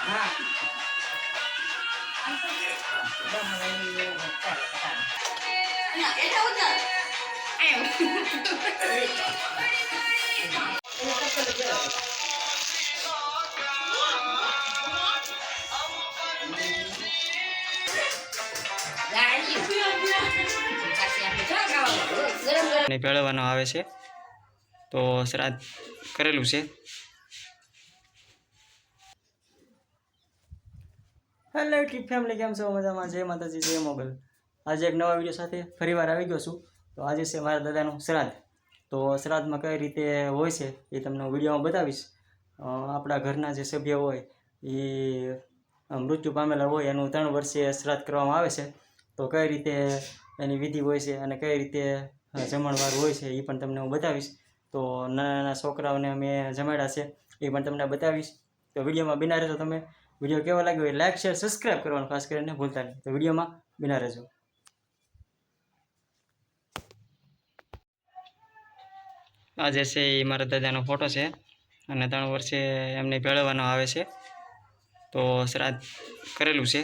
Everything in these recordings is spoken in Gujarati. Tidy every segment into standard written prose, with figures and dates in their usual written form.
હા એટલે ઉતર ને ભેળવવાનો આવે છે તો શ્રાદ્ધ કરેલું છે। હેલો યુટ્યુબ ફેમિલી, કેમ છો? મજામાં? જય માતાજી, જય મોગલ। આજે એક નવા વિડીયો સાથે ફરીવાર આવી ગયો છું। તો આજે છે મારા દાદાનું શ્રાદ્ધ। તો શ્રાદ્ધમાં કઈ રીતે હોય છે એ તમને વિડીયોમાં બતાવીશ। આપણા ઘરના જે સભ્ય હોય એ મૃત્યુ પામેલા હોય એનું 3 વર્ષે શ્રાદ્ધ કરવામાં આવે છે। તો કઈ રીતે એની વિધિ હોય છે અને કઈ રીતે જમણવાર હોય છે એ પણ તમને હું બતાવીશ। તો નાના નાના છોકરાઓને અમે જમાડ્યા છે એ પણ તમને બતાવીશ। તો વિડીયોમાં બિના રહેજો તમે। વિડીયો કેવો લાગ્યો એ લાઈક શેર સબસ્ક્રાઈબ કરવાનું ખાસ કરીને ભૂલતા નહીં। તો વિડીયોમાં બિના રહેજો। આ જે છે એ મારા દાદાનો ફોટો છે અને 3 વર્ષે એમને ભેળવવાનો આવે છે। તો શ્રાદ્ધ કરેલું છે।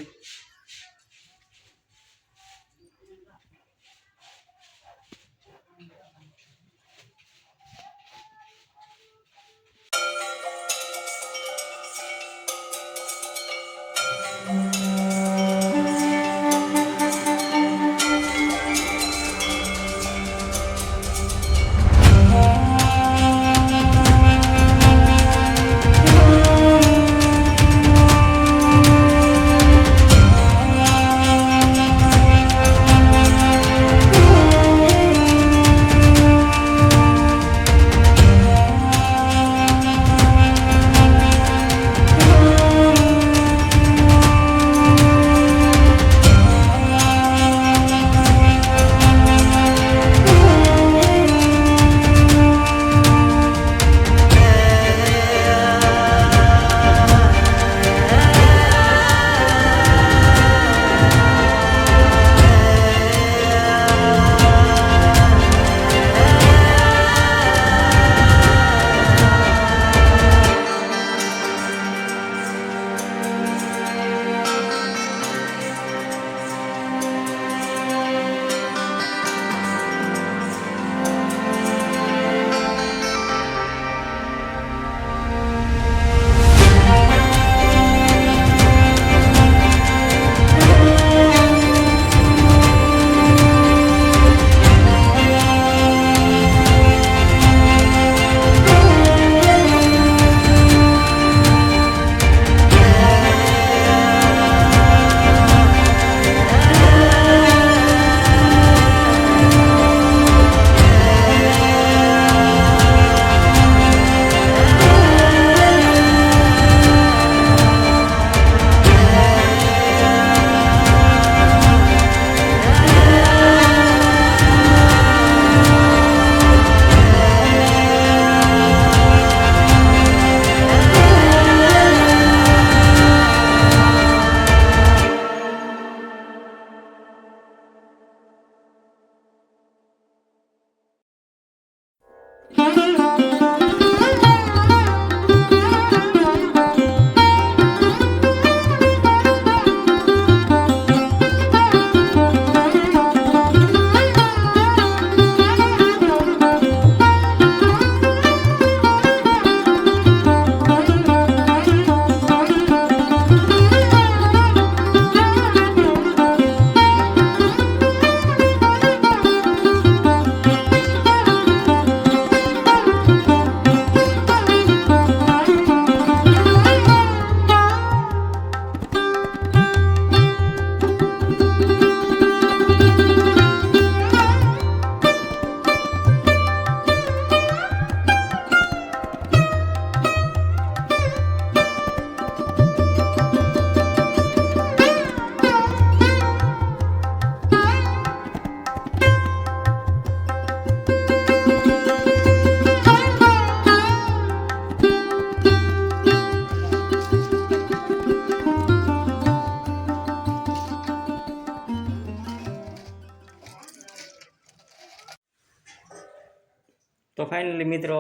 તો ફાઇનલી મિત્રો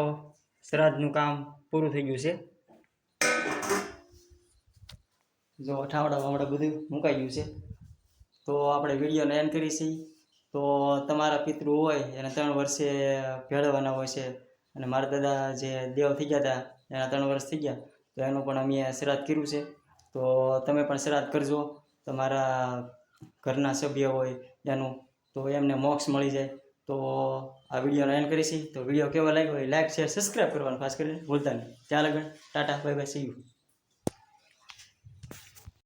શ્રાદ્ધનું કામ પૂરું થઈ ગયું છે। જો ઠાવડા બધું મુકાઈ ગયું છે. તો આપણે વિડીયોને એન્ડ કરી છીએ. તો તમારા પિતૃ હોય એને 3 વર્ષે ભેળવવાના હોય છે, અને મારા દાદા જે દેવ થઈ ગયા હતા એના 3 વર્ષ થઈ ગયા, તો એનું પણ અમે શ્રાદ્ધ કર્યું છે. તો તમે પણ શ્રાદ્ધ કરજો તમારા ઘરના સભ્ય હોય એનું, તો એમને મોક્ષ મળી જાય. તો આ વિડીયોનો એન્ડ કરીશી. તો વિડીયો કેવો લાગ્યો હોય લાઈક શેર સબસ્ક્રાઈબ કરવાનું ખાસ કરીને ભૂલતા નહીં. ત્યાં લગન Tata bye bye see you.